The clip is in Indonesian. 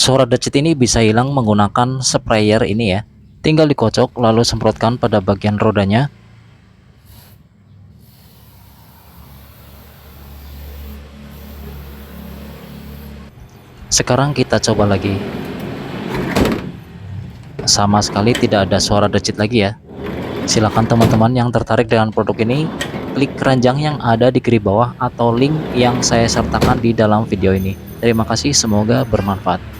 Suara decit ini bisa hilang menggunakan sprayer ini ya. Tinggal dikocok lalu semprotkan pada bagian rodanya. Sekarang kita coba lagi. Sama sekali tidak ada suara decit lagi ya. Silakan teman-teman yang tertarik dengan produk ini, klik keranjang yang ada di kiri bawah atau link yang saya sertakan di dalam video ini. Terima kasih, semoga bermanfaat.